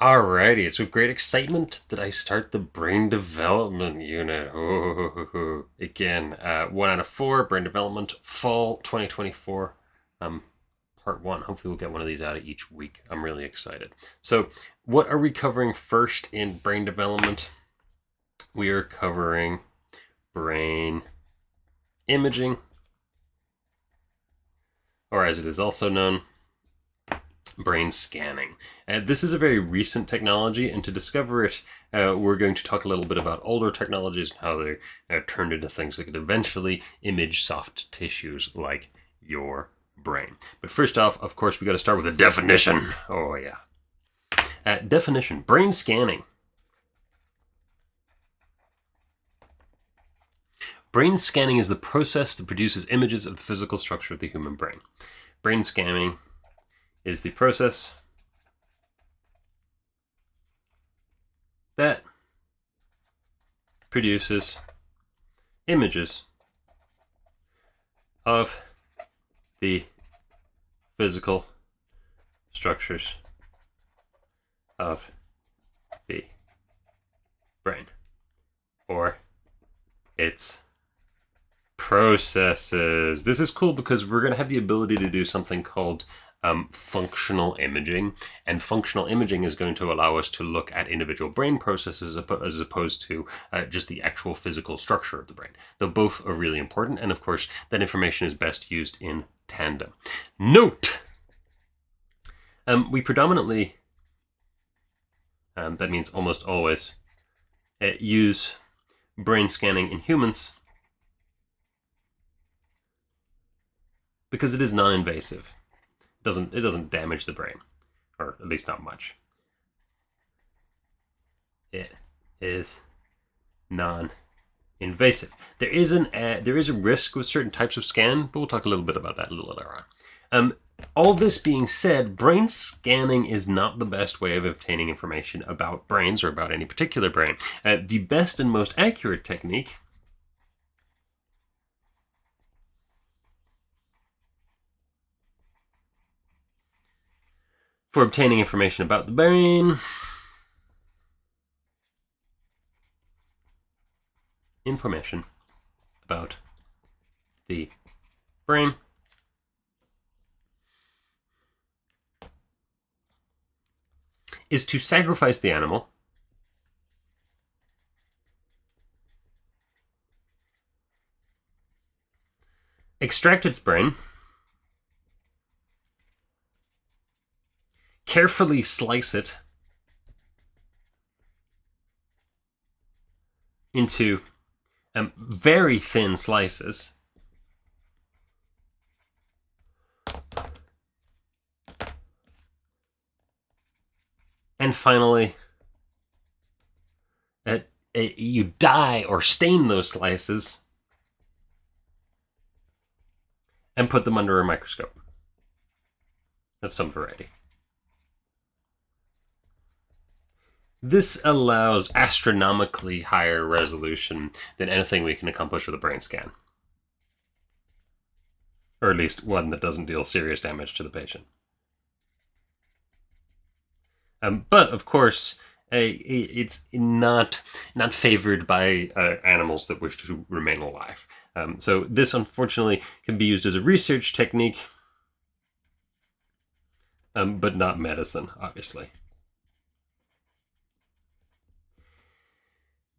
Alrighty, it's with great excitement that I start the brain development unit. Again, 1 out of 4, brain development, fall 2024, part 1. Hopefully we'll get one of these out of each week. I'm really excited. So what are we covering first in brain development? We are covering brain imaging, or as it is also known, brain scanning. This is a very recent technology, and to discover it, we're going to talk a little bit about older technologies and how they turned into things that could eventually image soft tissues like your brain. But first off, of course, we got to start with a definition. Oh yeah. Definition: brain scanning. Brain scanning is the process that produces images of the physical structure of the human brain. Brain scanning is the process that produces images of the physical structures of the brain, or its processes. This is cool because we're going to have the ability to do something called functional imaging, and functional imaging is going to allow us to look at individual brain processes as opposed to just the actual physical structure of the brain. Though both are really important, and of course that information is best used in tandem. Note: we predominantly, that means almost always, use brain scanning in humans because it is non-invasive. It doesn't damage the brain, or at least not much. It is non-invasive. There is a risk with certain types of scan, but we'll talk a little bit about that a little later on. All this being said, brain scanning is not the best way of obtaining information about brains or about any particular brain. The best and most accurate technique for obtaining information about the brain is to sacrifice the animal extract its brain, carefully slice it into very thin slices, and finally you dye or stain those slices and put them under a microscope of some variety. This allows astronomically higher resolution than anything we can accomplish with a brain scan. Or at least one that doesn't deal serious damage to the patient. But of course, it's not favored by animals that wish to remain alive. So this unfortunately can be used as a research technique, but not medicine, obviously.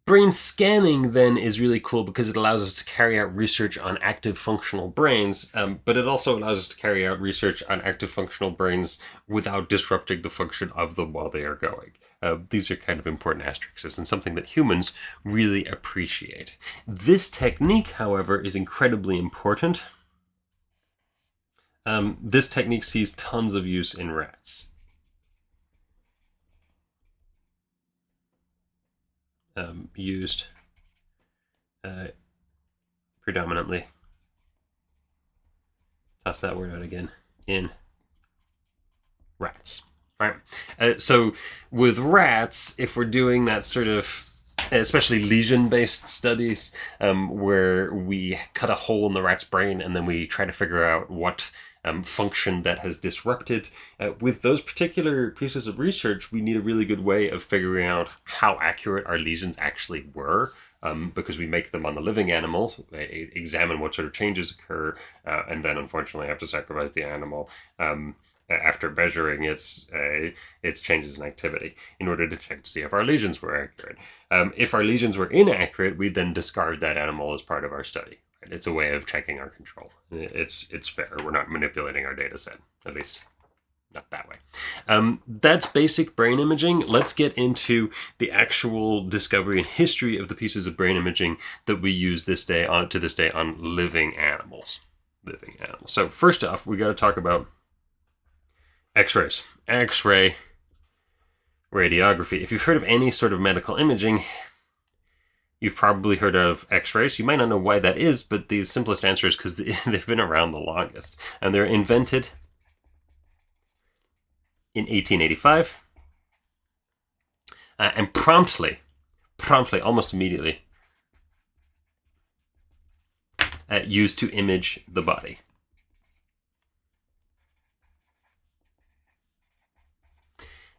Brain scanning then is really cool because it allows us to carry out research on active functional brains, but it also allows us to carry out research on active functional brains without disrupting the function of them while they are going. These are kind of important asterisks and something that humans really appreciate. This technique, however, is incredibly important. This technique sees tons of use in rats. Used predominantly, toss that word out again, in rats. Right? So with rats, if we're doing that sort of, especially lesion-based studies, where we cut a hole in the rat's brain and then we try to figure out what function that has disrupted. With those particular pieces of research, we need a really good way of figuring out how accurate our lesions actually were. Because we make them on the living animal, examine what sort of changes occur, and then unfortunately have to sacrifice the animal after measuring its changes in activity in order to check to see if our lesions were accurate. If our lesions were inaccurate, we then discard that animal as part of our study. Right? It's a way of checking our control. It's fair. We're not manipulating our data set, at least not that way. That's basic brain imaging. Let's get into the actual discovery and history of the pieces of brain imaging that we use to this day on living animals. So first off, we got to talk about X-rays. X-ray radiography. If you've heard of any sort of medical imaging, you've probably heard of X-rays. You might not know why that is, but the simplest answer is because they've been around the longest. And they're invented in 1885, and promptly, almost immediately, used to image the body.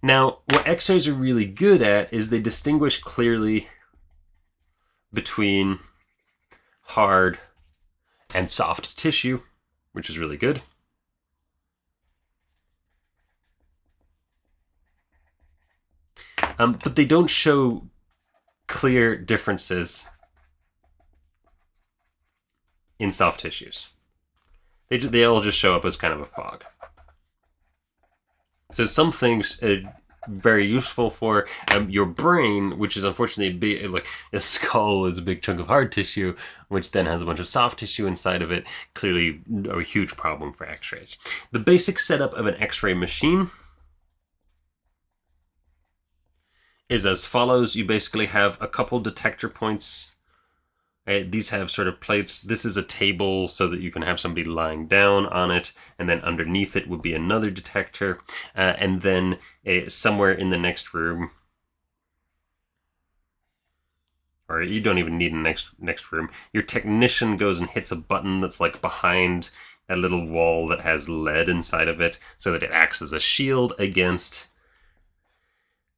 Now, what X-rays are really good at is they distinguish clearly between hard and soft tissue, which is really good. But they don't show clear differences in soft tissues. They all just show up as kind of a fog. So some things are very useful for your brain, which is unfortunately like a skull is a big chunk of hard tissue, which then has a bunch of soft tissue inside of it. Clearly a huge problem for X-rays. The basic setup of an X-ray machine is as follows. You basically have a couple detector points. These have sort of plates. This is a table so that you can have somebody lying down on it, and then underneath it would be another detector, and then somewhere in the next room, or you don't even need a next room, your technician goes and hits a button that's like behind a little wall that has lead inside of it so that it acts as a shield against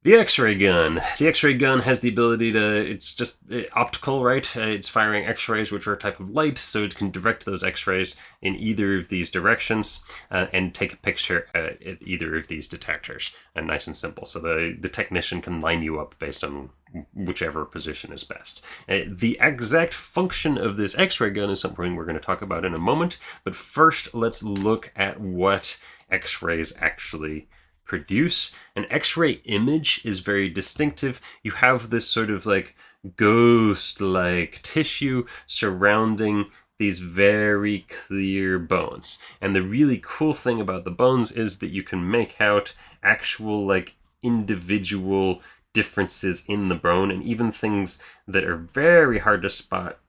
the X-ray gun. The X-ray gun has the ability to, it's just optical, right? It's firing X-rays, which are a type of light, so it can direct those X-rays in either of these directions and take a picture at either of these detectors. And nice and simple. So the technician can line you up based on whichever position is best. The exact function of this X-ray gun is something we're going to talk about in a moment. But first, let's look at what X-rays actually produce. An X-ray image is very distinctive. You have this sort of like ghost-like tissue surrounding these very clear bones. And the really cool thing about the bones is that you can make out actual like individual differences in the bone, and even things that are very hard to spot,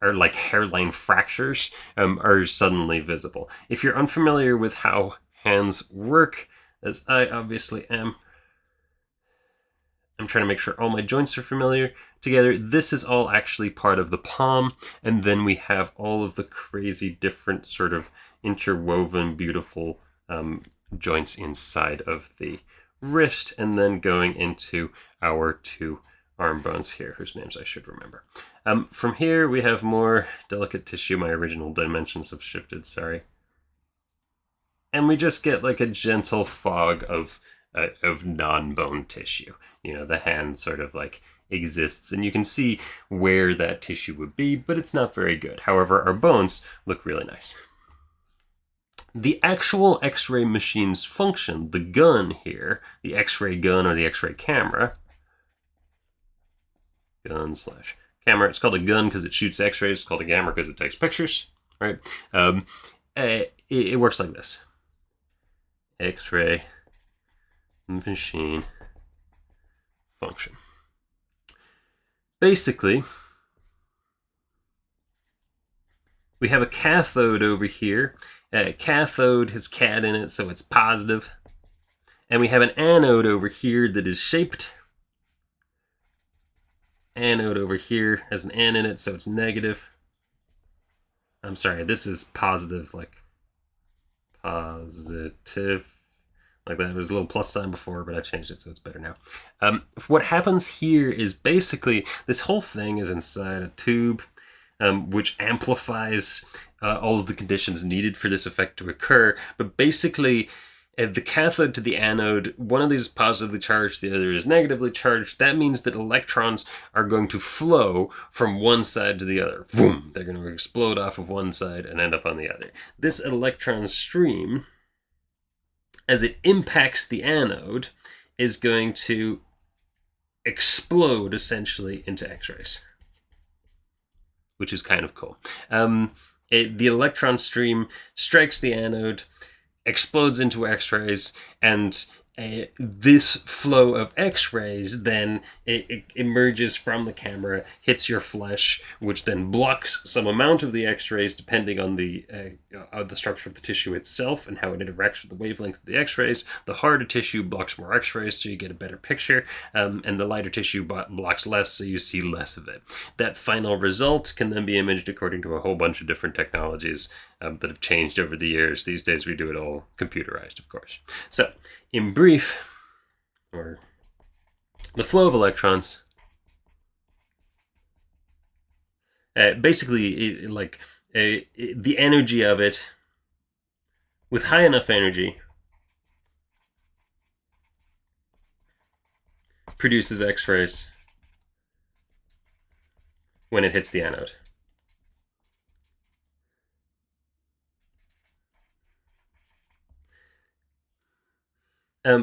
or like hairline fractures, are suddenly visible. If you're unfamiliar with how hands work, as I obviously am, I'm trying to make sure all my joints are familiar together. This is all actually part of the palm, and then we have all of the crazy different sort of interwoven beautiful joints inside of the wrist, and then going into our two arm bones here, whose names I should remember. From here we have more delicate tissue. My original dimensions have shifted, sorry. And we just get like a gentle fog of non-bone tissue. You know, the hand sort of like exists, and you can see where that tissue would be, but it's not very good. However, our bones look really nice. The actual X-ray machine's function, the gun here, the X-ray gun or the X-ray camera, gun/camera, it's called a gun because it shoots X-rays, it's called a camera because it takes pictures, right? It works like this. X-ray machine function. Basically, we have a cathode over here. Cathode has CAD in it, so it's positive. And we have an anode over here that is shaped. Anode over here has an N in it, so it's negative. I'm sorry, this is positive, like positive. Like that, it was a little plus sign before, but I changed it so it's better now. What happens here is basically this whole thing is inside a tube, which amplifies all of the conditions needed for this effect to occur. But basically, the cathode to the anode, one of these is positively charged, the other is negatively charged. That means that electrons are going to flow from one side to the other. Boom! They're going to explode off of one side and end up on the other. This electron stream, as it impacts the anode, is going to explode essentially into X-rays, which is kind of cool. The electron stream strikes the anode, explodes into X-rays, and this flow of X-rays then it emerges from the camera, hits your flesh, which then blocks some amount of the X-rays depending on the structure of the tissue itself and how it interacts with the wavelength of the X-rays. The harder tissue blocks more X-rays, so you get a better picture, and the lighter tissue blocks less, so you see less of it. That final result can then be imaged according to a whole bunch of different technologies that have changed over the years. These days we do it all computerized, of course. So, in brief, or the flow of electrons, basically, the energy of it, with high enough energy, produces X-rays when it hits the anode.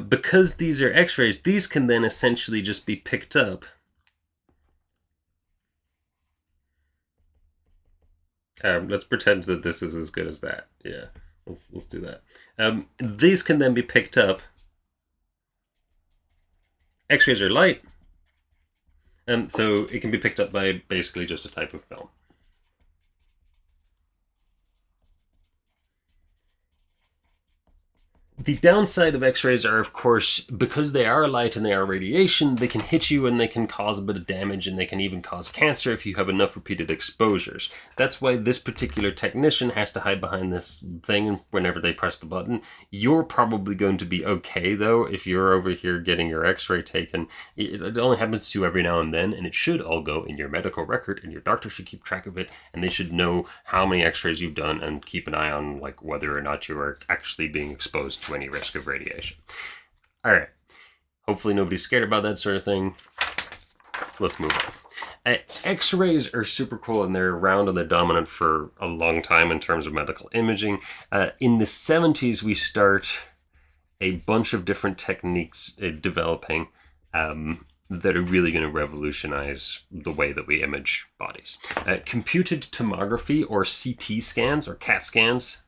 Because these are X-rays, these can then essentially just be picked up. Let's pretend that this is as good as that. Yeah, let's do that. These can then be picked up. X-rays are light, so it can be picked up by basically just a type of film. The downside of X-rays are, of course, because they are light and they are radiation, they can hit you and they can cause a bit of damage, and they can even cause cancer if you have enough repeated exposures. That's why this particular technician has to hide behind this thing whenever they press the button. You're probably going to be okay, though, if you're over here getting your X-ray taken. It only happens to you every now and then, and it should all go in your medical record, and your doctor should keep track of it, and they should know how many X-rays you've done and keep an eye on whether or not you are actually being exposed to any risk of radiation. All right. Hopefully nobody's scared about that sort of thing. Let's move on. X-rays are super cool, and they're around and they're dominant for a long time in terms of medical imaging. In the 70s, we start a bunch of different techniques developing that are really going to revolutionize the way that we image bodies. Computed tomography, or CT scans, or CAT scans,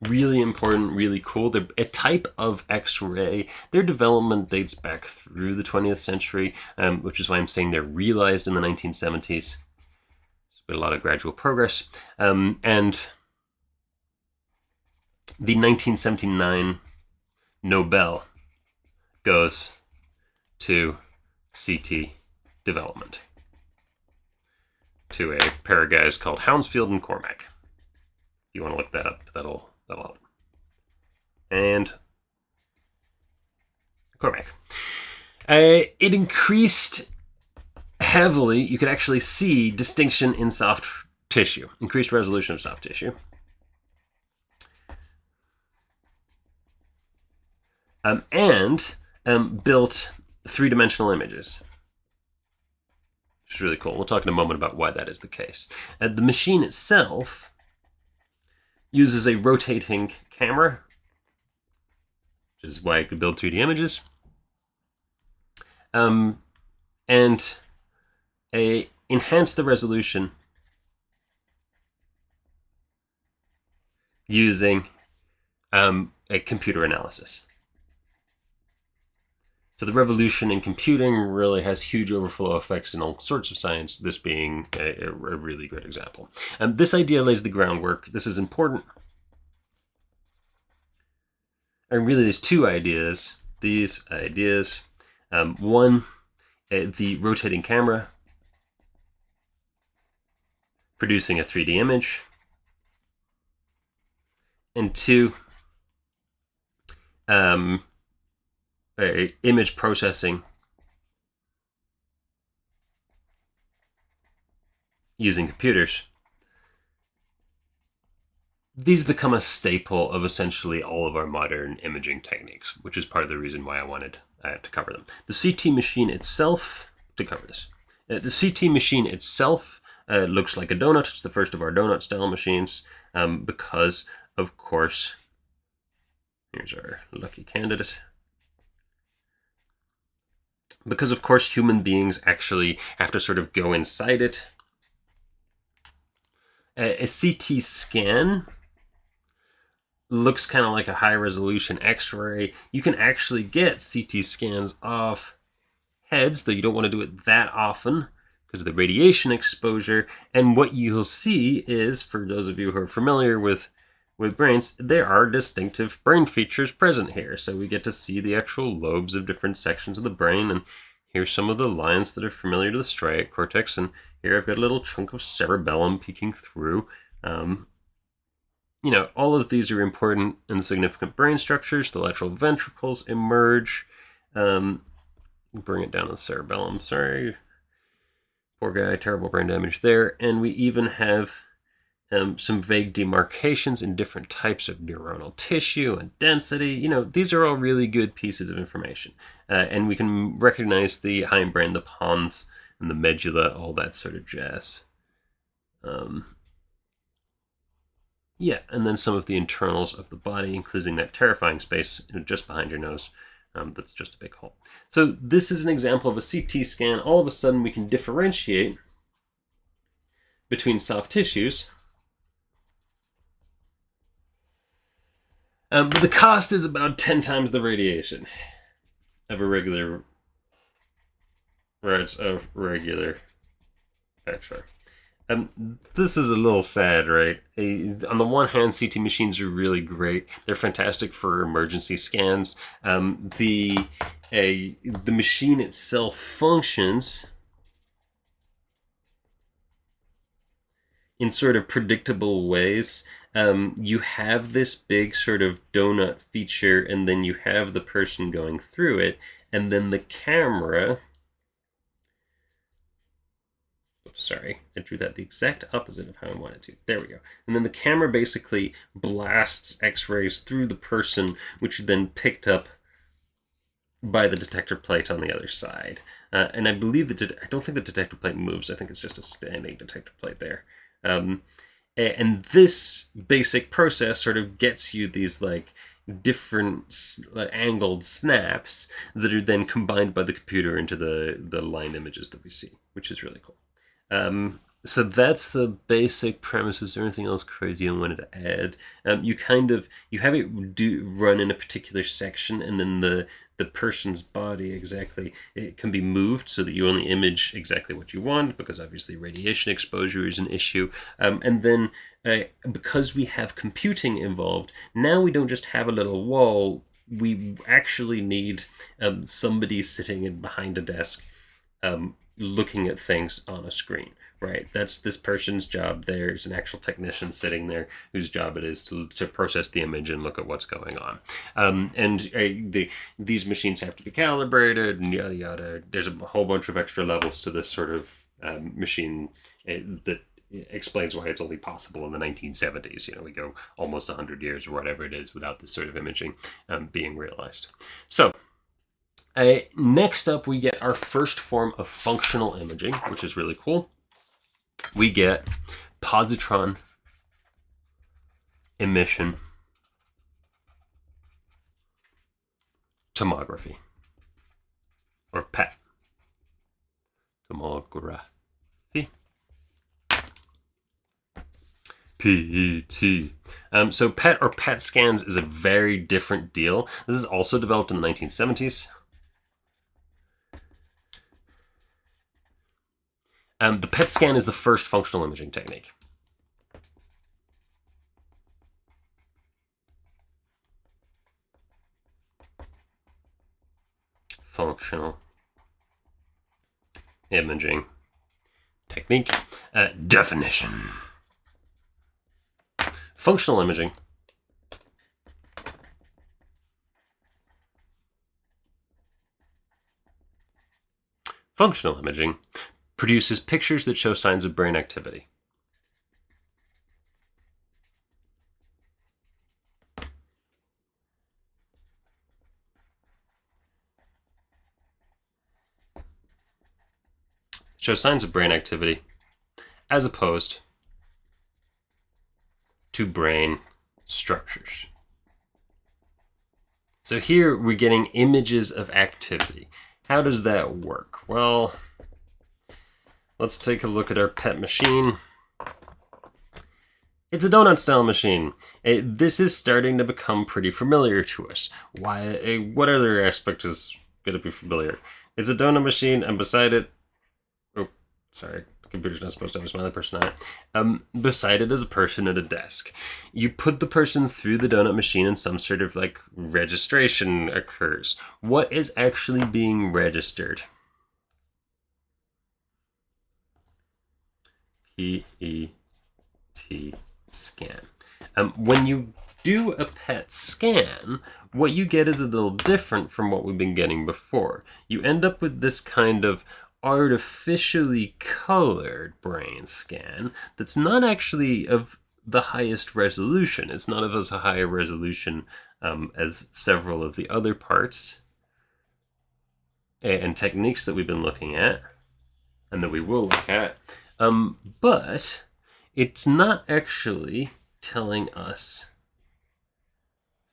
really important, really cool. They're a type of X-ray. Their development dates back through the 20th century, which is why I'm saying they're realized in the 1970s. There's been a lot of gradual progress. And the 1979 Nobel goes to CT development, to a pair of guys called Hounsfield and Cormack. If you want to look that up, that'll help. And Cormack. It increased heavily. You could actually see distinction in soft tissue, increased resolution of soft tissue. And built three-dimensional images, which is really cool. We'll talk in a moment about why that is the case. The machine itself uses a rotating camera, which is why it could build 3D images, and enhance the resolution using a computer analysis. So the revolution in computing really has huge overflow effects in all sorts of science, this being a really great example. This idea lays the groundwork. This is important. And really there's two ideas. These ideas. One, the rotating camera producing a 3D image. and two, image processing using computers. These become a staple of essentially all of our modern imaging techniques, which is part of the reason why I wanted to cover them. The CT machine itself, to cover this, the CT machine itself looks like a donut. It's the first of our donut style machines because, of course, here's our lucky candidate. Because, of course, human beings actually have to sort of go inside it. A CT scan looks kind of like a high-resolution X-ray. You can actually get CT scans of heads, though you don't want to do it that often because of the radiation exposure. And what you'll see is, for those of you who are familiar with brains, there are distinctive brain features present here. So we get to see the actual lobes of different sections of the brain, and here's some of the lines that are familiar to the striate cortex, and here I've got a little chunk of cerebellum peeking through. All of these are important and significant brain structures. The lateral ventricles emerge. Bring it down to the cerebellum. Sorry. Poor guy, terrible brain damage there. And we even have some vague demarcations in different types of neuronal tissue and density. These are all really good pieces of information. And we can recognize the hindbrain, the pons, and the medulla, all that sort of jazz. And then some of the internals of the body, including that terrifying space just behind your nose. That's just a big hole. So this is an example of a CT scan. All of a sudden, we can differentiate between soft tissues. But the cost is about 10 times the radiation of a regular X-ray. This is a little sad, right? On the one hand, CT machines are really great. They're fantastic for emergency scans. The machine itself functions in sort of predictable ways. You have this big sort of donut feature, and then you have the person going through it, and then the camera... Sorry, I drew that the exact opposite of how I wanted to. There we go. And then the camera basically blasts X-rays through the person, which are then picked up by the detector plate on the other side. And I believe I don't think the detector plate moves. I think it's just a standing detector plate there. And this basic process sort of gets you these different angled snaps that are then combined by the computer into the line images that we see, which is really cool. So that's the basic premise. Is there anything else crazy I wanted to add? You have it run in a particular section, and then the person's body it can be moved so that you only image exactly what you want, because obviously radiation exposure is an issue. And then because we have computing involved, now we don't just have a little wall. We actually need somebody sitting behind a desk looking at things on a screen, right? That's this person's job. There's an actual technician sitting there whose job it is to process the image and look at what's going on. These machines have to be calibrated and yada yada. There's a whole bunch of extra levels to this sort of machine that explains why it's only possible in the 1970s. We go almost 100 years or whatever it is without this sort of imaging being realized. So next up, we get our first form of functional imaging, which is really cool. We get positron emission tomography, or PET. Tomography. PT. So PET or PET scans is a very different deal. This is also developed in the 1970s. The PET scan is the first functional imaging technique. Functional imaging technique. Definition. Functional imaging functional imaging, produces pictures that show signs of brain activity. Show signs of brain activity as opposed to brain structures. So here we're getting images of activity. How does that work? Well, let's take a look at our PET machine. It's a donut-style machine. This is starting to become pretty familiar to us. What other aspect is going to be familiar? It's a donut machine, and beside it, sorry, the computer's not supposed to have a smiley person on it. Beside it is a person at a desk. You put the person through the donut machine and some sort of like registration occurs. What is actually being registered? PET scan. When you do a PET scan, what you get is a little different from what we've been getting before. You end up with this kind of artificially colored brain scan that's not actually of the highest resolution. It's not of as high a resolution as several of the other parts and techniques that we've been looking at and that we will look at. But it's not actually telling us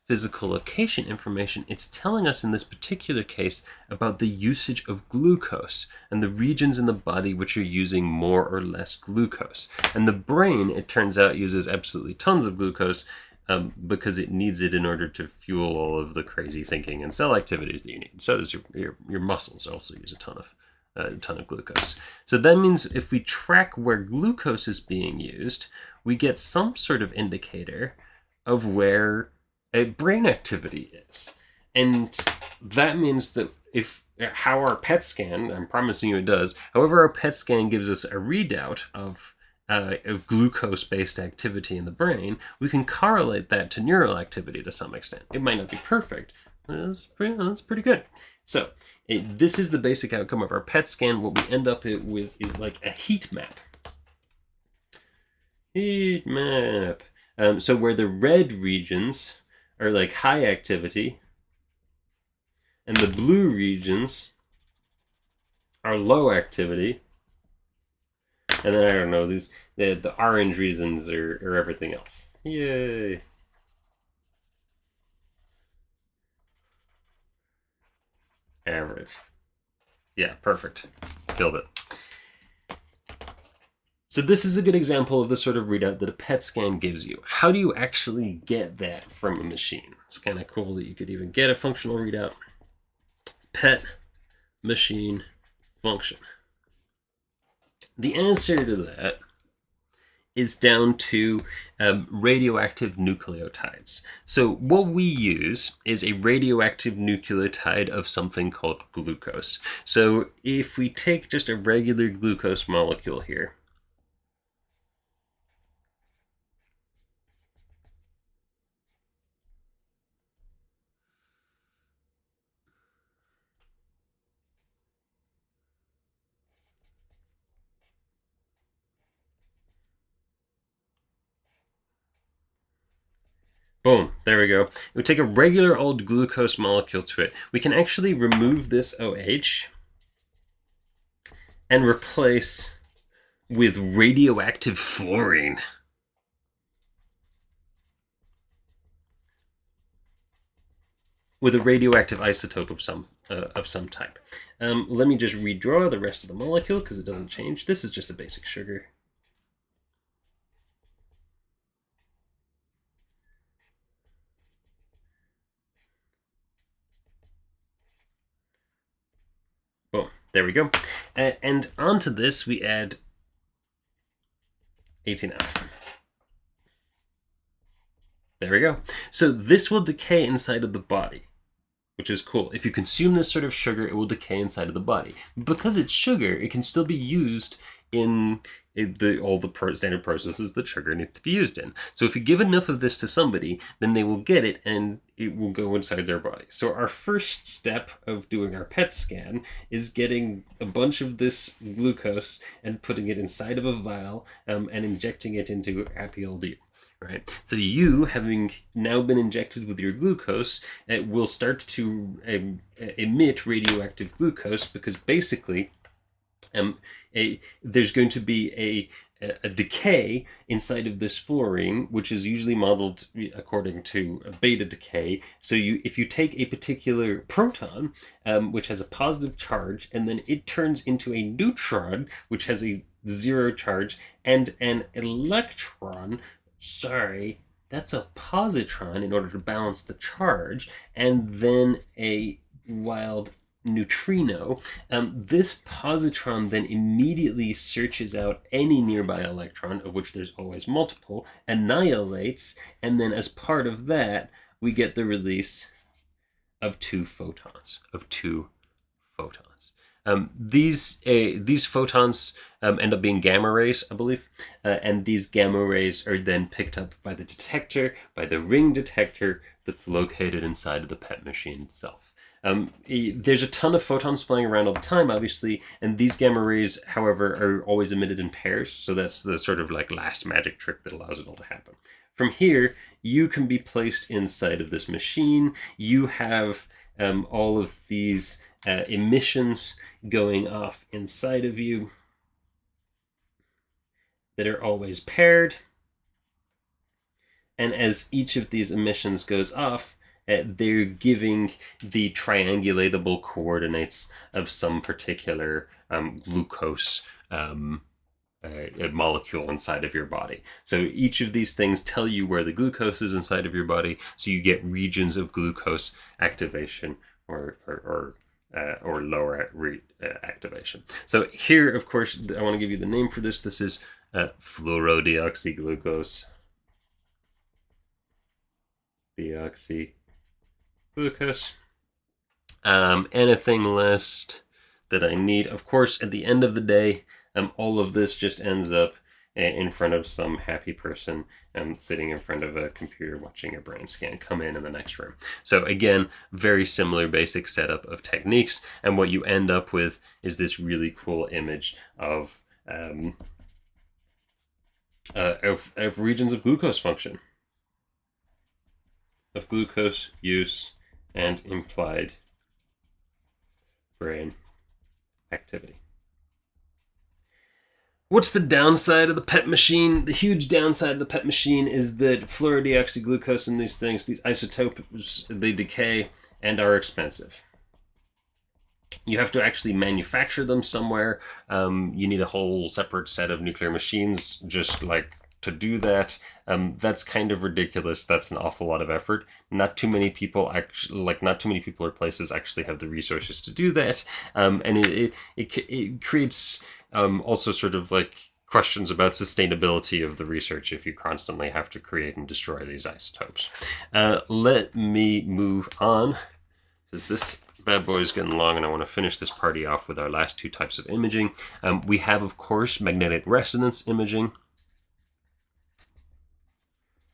physical location information. It's telling us in this particular case about the usage of glucose and the regions in the body which are using more or less glucose. And the brain, it turns out, uses absolutely tons of glucose because it needs it in order to fuel all of the crazy thinking and cell activities that you need. So does your muscles also use a ton of glucose. So that means if we track where glucose is being used, we get some sort of indicator of where a brain activity is. And that means that how our PET scan, I'm promising you it does, however our PET scan gives us a readout of glucose-based activity in the brain, we can correlate that to neural activity to some extent. It might not be perfect, but that's pretty good. So this is the basic outcome of our PET scan. What we end up with is like a heat map. Heat map. So where the red regions are like high activity, and the blue regions are low activity, and then I don't know, the orange regions are everything else. Yay! Average. Yeah, perfect. Killed it. So this is a good example of the sort of readout that a PET scan gives you. How do you actually get that from a machine? It's kind of cool that you could even get a functional readout. PET machine function. The answer to that is down to radioactive nucleotides. So what we use is a radioactive nucleotide of something called glucose. So if we take just a regular glucose molecule here, boom, there we go. We take a regular old glucose molecule to it. We can actually remove this OH and replace with radioactive fluorine. With a radioactive isotope of some type. Let me just redraw the rest of the molecule because it doesn't change. This is just a basic sugar. Boom, there we go. And onto this we add 18F. There we go. So this will decay inside of the body, which is cool. If you consume this sort of sugar, it will decay inside of the body. Because it's sugar, it can still be used in all the standard processes that sugar needs to be used in. So if you give enough of this to somebody, then they will get it, and it will go inside their body. So our first step of doing our PET scan is getting a bunch of this glucose and putting it inside of a vial and injecting it into happy old you. Right. So you, having now been injected with your glucose, will start to emit radioactive glucose, because basically there's going to be a decay inside of this fluorine, which is usually modeled according to a beta decay. So if you take a particular proton, which has a positive charge, and then it turns into a neutron, which has a 0 charge, and an electron, sorry, that's a positron in order to balance the charge, and then a wild neutrino, this positron then immediately searches out any nearby electron, of which there's always multiple, annihilates, and then as part of that, we get the release of two photons. These photons end up being gamma rays, I believe, and these gamma rays are then picked up by the detector, by the ring detector that's located inside of the PET machine itself. There's a ton of photons flying around all the time, obviously, and these gamma rays, however, are always emitted in pairs, so that's the sort of like last magic trick that allows it all to happen. From here, you can be placed inside of this machine. You have all of these emissions going off inside of you that are always paired, and as each of these emissions goes off, they're giving the triangulatable coordinates of some particular glucose molecule inside of your body. So each of these things tell you where the glucose is inside of your body, so you get regions of glucose activation or lower activation. So here, of course, I want to give you the name for this. This is fluorodeoxyglucose. Deoxyglucose. Anything list that I need. Of course, at the end of the day, all of this just ends up in front of some happy person sitting in front of a computer watching a brain scan come in the next room. So again, very similar basic setup of techniques, and what you end up with is this really cool image of regions of glucose function, of glucose use and implied brain activity. What's the downside of the PET machine? The huge downside of the PET machine is that fluorodeoxyglucose and these things, these isotopes, they decay and are expensive. You have to actually manufacture them somewhere. You need a whole separate set of nuclear machines just like to do that. That's kind of ridiculous. That's an awful lot of effort. Not too many people or places actually have the resources to do that. And it creates also sort of like questions about sustainability of the research if you constantly have to create and destroy these isotopes. Let me move on, because this bad boy is getting long and I want to finish this party off with our last two types of imaging. We have, of course, magnetic resonance imaging.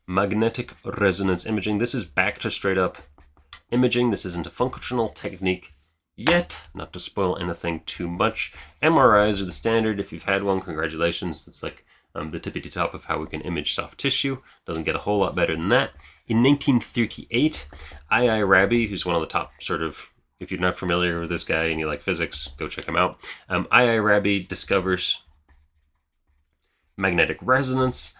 Magnetic resonance imaging. This is back to straight up imaging. This isn't a functional technique yet, not to spoil anything too much. MRIs are the standard. If you've had one, congratulations. It's like the tippity top of how we can image soft tissue. Doesn't get a whole lot better than that. In 1938, I. Rabi, who's one of the top sort of, if you're not familiar with this guy and you like physics, go check him out. I. Rabi discovers magnetic resonance.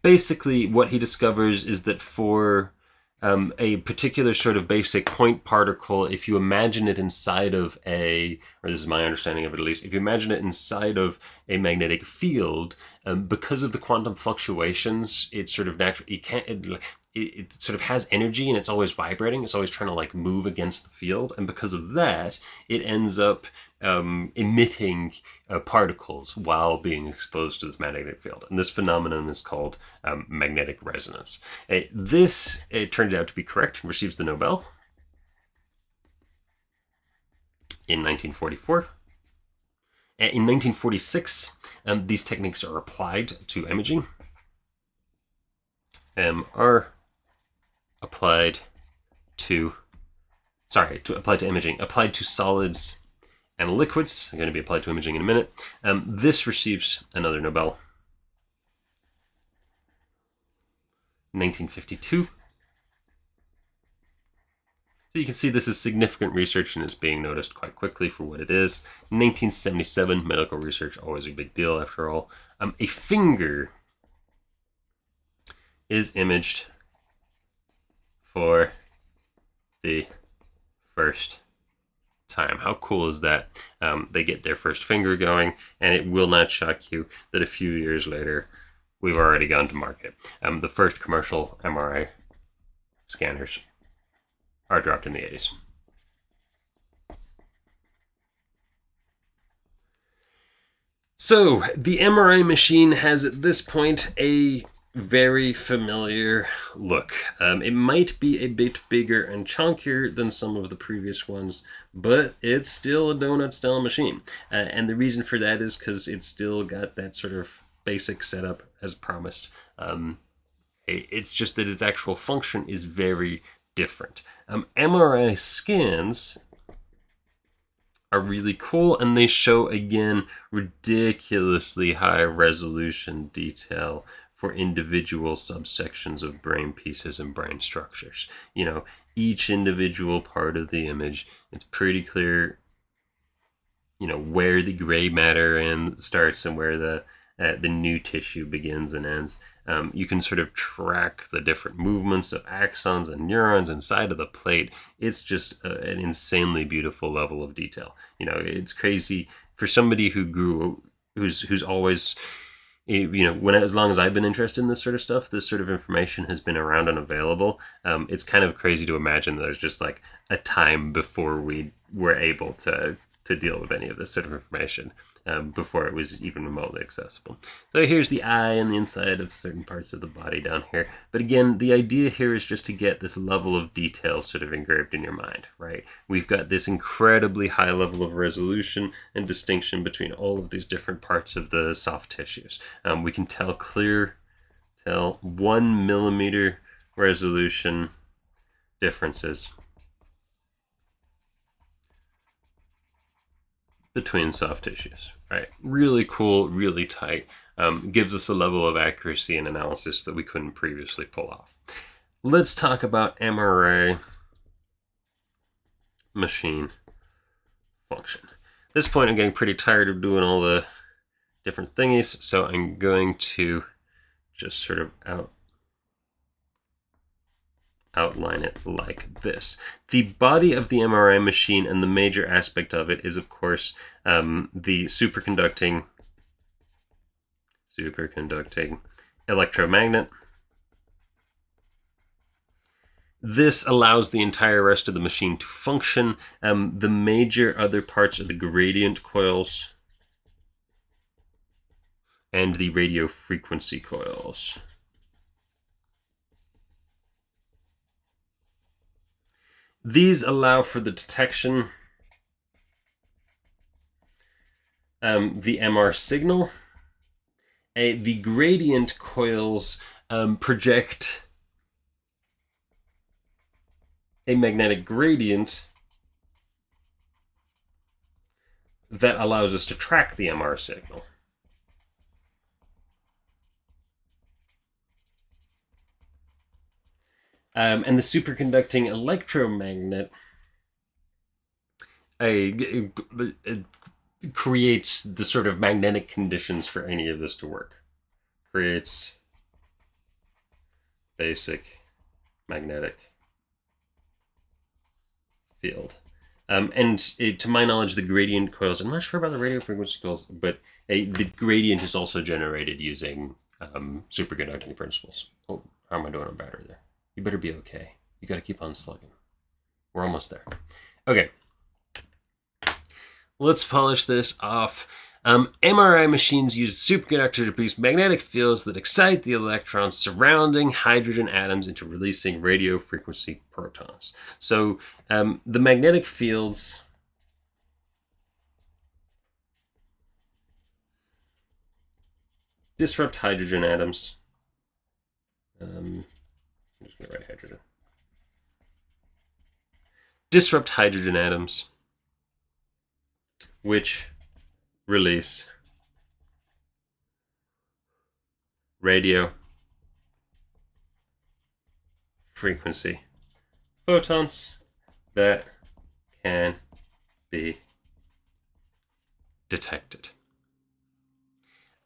Basically, what he discovers is that for a particular sort of basic point particle, if you imagine it inside of or this is my understanding of it at least, if you imagine it inside of a magnetic field, because of the quantum fluctuations, it sort of naturally, it sort of has energy and it's always vibrating. It's always trying to like move against the field. And because of that, it ends up emitting particles while being exposed to this magnetic field. And this phenomenon is called magnetic resonance. This, it turns out to be correct, receives the Nobel in 1944. In 1946, these techniques are applied to imaging. Are applied to, applied to imaging, applied to solids and liquids, are going to be applied to imaging in a minute. This receives another Nobel. 1952. So you can see this is significant research and it's being noticed quite quickly for what it is. 1977, medical research, always a big deal after all. A finger is imaged for the first time. How cool is that? They get their first finger going, and it will not shock you that a few years later, we've already gone to market. The first commercial MRI scanners are dropped in the 80s. So the MRI machine has at this point a very familiar look. It might be a bit bigger and chunkier than some of the previous ones, but it's still a donut-style machine. And the reason for that is because it's still got that sort of basic setup as promised. It's just that its actual function is very different. MRI scans are really cool, and they show, again, ridiculously high resolution detail for individual subsections of brain pieces and brain structures. You know, each individual part of the image, it's pretty clear, you know, where the gray matter starts and where the new tissue begins and ends. You can sort of track the different movements of axons and neurons inside of the plate. It's just an insanely beautiful level of detail. You know, it's crazy for somebody who's always, you know, as long as I've been interested in this sort of stuff, this sort of information has been around and available. It's kind of crazy to imagine that there's just like a time before we were able to deal with any of this sort of information. Before it was even remotely accessible. So here's the eye and the inside of certain parts of the body down here. But again, the idea here is just to get this level of detail sort of engraved in your mind, right? We've got this incredibly high level of resolution and distinction between all of these different parts of the soft tissues. We can tell 1 millimeter resolution differences between soft tissues, right? Really cool, really tight. Gives us a level of accuracy and analysis that we couldn't previously pull off. Let's talk about MRI machine function. At this point, I'm getting pretty tired of doing all the different thingies, so I'm going to just sort of outline it like this. The body of the MRI machine, and the major aspect of it, is of course the superconducting electromagnet. This allows the entire rest of the machine to function. The major other parts are the gradient coils and the radio frequency coils. These allow for the detection the MR signal. The gradient coils project a magnetic gradient that allows us to track the MR signal. And the superconducting electromagnet creates the sort of magnetic conditions for any of this to work. Creates basic magnetic field. To my knowledge, the gradient coils, I'm not sure about the radio frequency coils, but the gradient is also generated using superconducting principles. Oh, how am I doing on battery there? You better be okay. You got to keep on slugging. We're almost there. Okay. Let's polish this off. MRI machines use superconductors to produce magnetic fields that excite the electrons surrounding hydrogen atoms into releasing radio frequency protons. So the magnetic fields disrupt hydrogen atoms. I'm just going to write hydrogen. disrupt hydrogen atoms, which release radio frequency photons that can be detected.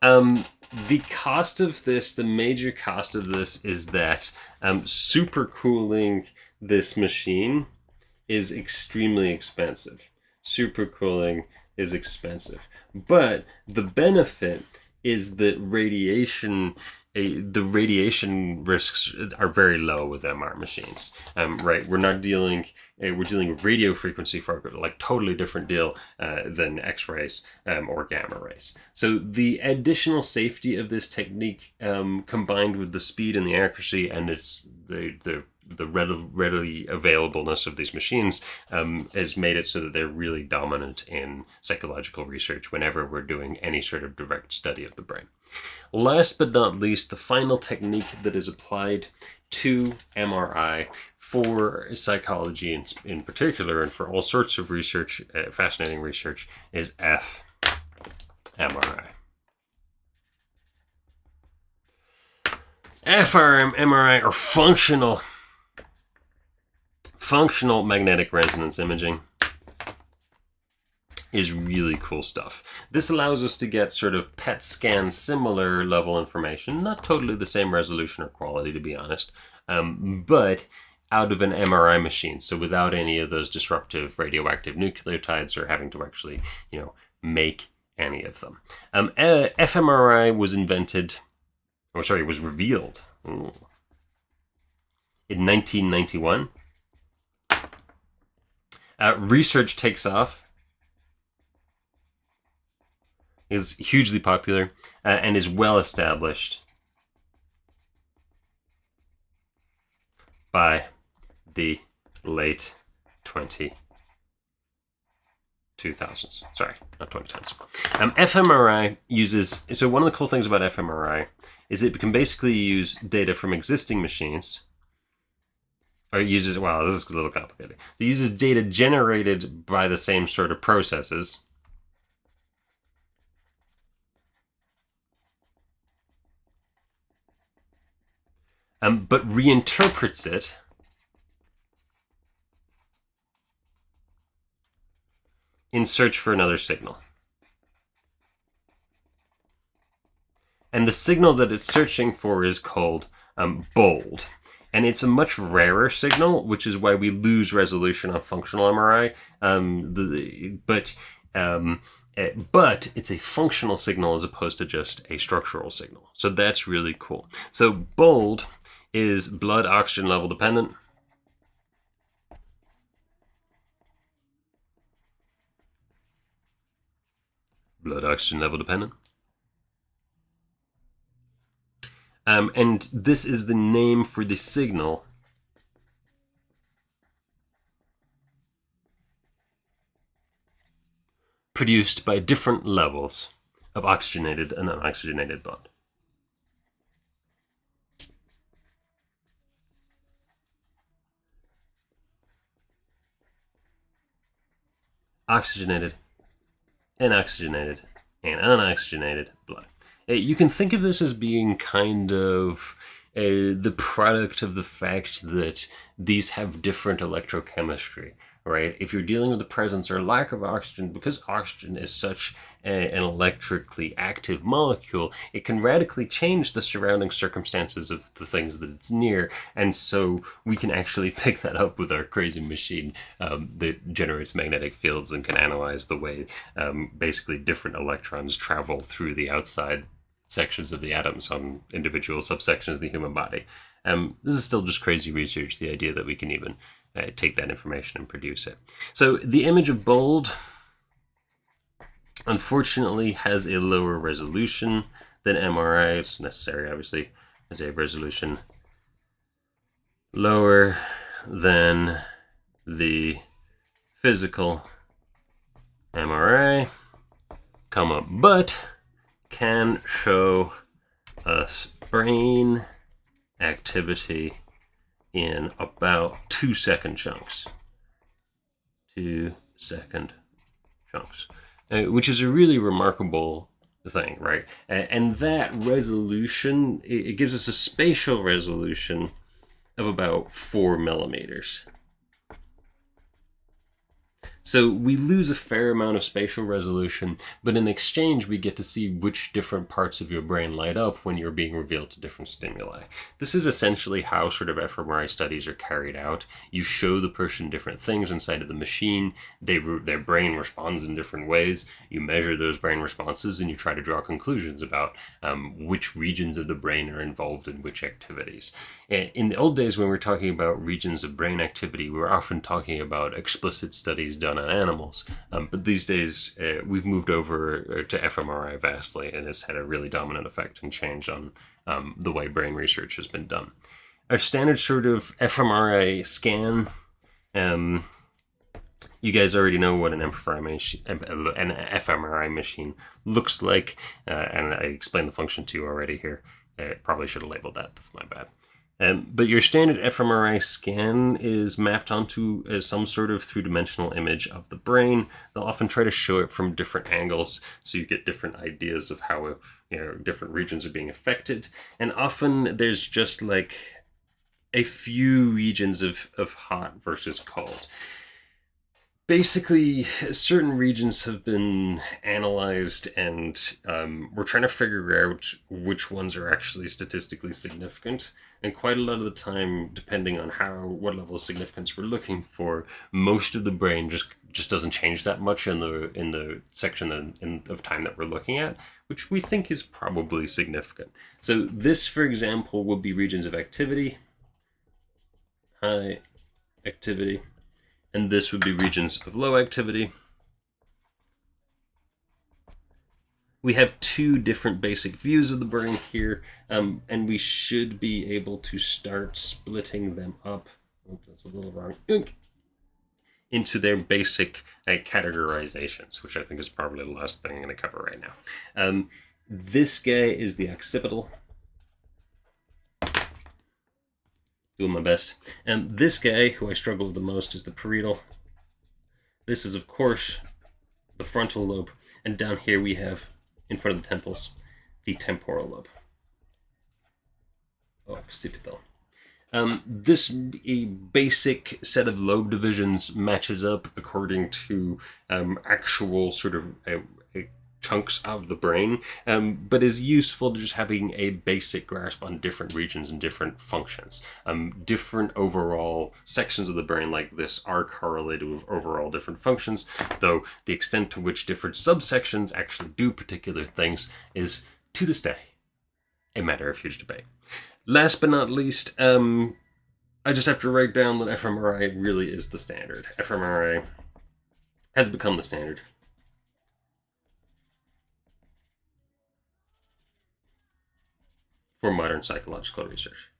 The cost of this, the major cost of this, is that supercooling this machine is extremely expensive. Supercooling is expensive. But the benefit is that the radiation risks are very low with MR machines. Right, we're dealing with radio frequency for like totally different deal than X-rays or gamma rays. So the additional safety of this technique, combined with the speed and the accuracy and the readily availableness of these machines, has made it so that they're really dominant in psychological research whenever we're doing any sort of direct study of the brain. Last but not least, the final technique that is applied to MRI for psychology in particular, and for all sorts of research, fascinating research, is fMRI. fMRI, or functional magnetic resonance imaging, is really cool stuff. This allows us to get sort of PET scan similar level information, not totally the same resolution or quality, to be honest, but out of an MRI machine, so without any of those disruptive radioactive nucleotides or having to actually, make any of them. fMRI was revealed in 1991. Research takes off, is hugely popular, and is well established by the late 2000s. Sorry, not 2010s. fMRI uses, so one of the cool things about fMRI is it can basically use data from existing machines, or it uses, wow, this is a little complicated. It uses data generated by the same sort of processes, but reinterprets it in search for another signal. And the signal that it's searching for is called bold. And it's a much rarer signal, which is why we lose resolution on functional MRI. But it's a functional signal as opposed to just a structural signal. So that's really cool. So bold is blood oxygen level dependent. Blood oxygen level dependent. And this is the name for the signal produced by different levels of oxygenated and unoxygenated blood. Oxygenated, inoxygenated, and unoxygenated blood. You can think of this as being kind of the product of the fact that these have different electrochemistry, right? If you're dealing with the presence or lack of oxygen, because oxygen is such an electrically active molecule, it can radically change the surrounding circumstances of the things that it's near. And so we can actually pick that up with our crazy machine that generates magnetic fields and can analyze the way basically different electrons travel through the outside sections of the atoms on individual subsections of the human body. This is still just crazy research, the idea that we can even take that information and produce it. So the image of bold, unfortunately, has a lower resolution than MRI. It's necessary, obviously, as a resolution lower than the physical MRI, but can show us brain activity in about 2-second chunks. 2-second chunks, which is a really remarkable thing, right? And that resolution, it gives us a spatial resolution of about 4 millimeters. So we lose a fair amount of spatial resolution, but in exchange we get to see which different parts of your brain light up when you're being revealed to different stimuli. This is essentially how sort of fMRI studies are carried out. You show the person different things inside of the machine, their brain responds in different ways, you measure those brain responses, and you try to draw conclusions about which regions of the brain are involved in which activities. In the old days, when we're talking about regions of brain activity, we were often talking about explicit studies done on animals. But these days, we've moved over to fMRI vastly, and it's had a really dominant effect and change on the way brain research has been done. Our standard sort of fMRI scan, you guys already know what an fMRI machine looks like, and I explained the function to you already here. Probably should have labeled that. That's my bad. But your standard fMRI scan is mapped onto some sort of three-dimensional image of the brain. They'll often try to show it from different angles, so you get different ideas of how different regions are being affected. And often there's just like a few regions of hot versus cold. Basically, certain regions have been analyzed, and we're trying to figure out which ones are actually statistically significant. And quite a lot of the time, depending on what level of significance we're looking for, most of the brain just doesn't change that much in the section of time that we're looking at, which we think is probably significant. So this, for example, would be regions of activity, high activity, and this would be regions of low activity. We have two different basic views of the brain here, and we should be able to start splitting them up. Oh, that's a little wrong. Into their basic categorizations, which I think is probably the last thing I'm going to cover right now. This guy is the occipital. Doing my best. This guy, who I struggle with the most, is the parietal. This is, of course, the frontal lobe. And down here we have, in front of the temples, the temporal lobe. Occipital. This basic set of lobe divisions matches up according to actual sort of chunks of the brain, but is useful to just having a basic grasp on different regions and different functions. Different overall sections of the brain like this are correlated with overall different functions, though the extent to which different subsections actually do particular things is, to this day, a matter of huge debate. Last but not least, I just have to write down that fMRI really is the standard. fMRI has become the standard. For modern psychological research.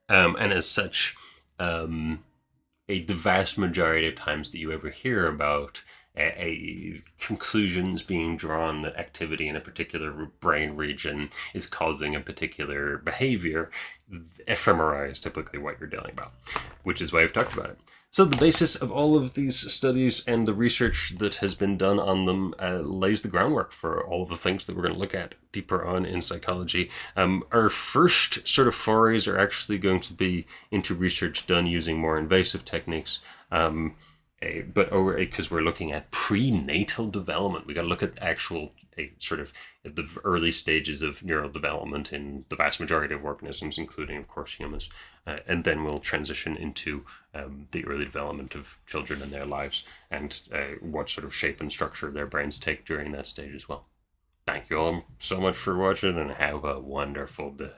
And as such, the vast majority of times that you ever hear about conclusions being drawn that activity in a particular brain region is causing a particular behavior, fMRI is typically what you're dealing about, which is why I've talked about it. So the basis of all of these studies and the research that has been done on them lays the groundwork for all of the things that we're going to look at deeper on in psychology. Our first sort of forays are actually going to be into research done using more invasive techniques. But because we're looking at prenatal development, we got to look at actual sort of the early stages of neural development in the vast majority of organisms, including, of course, humans. And then we'll transition into the early development of children and their lives and what sort of shape and structure their brains take during that stage as well. Thank you all so much for watching, and have a wonderful day.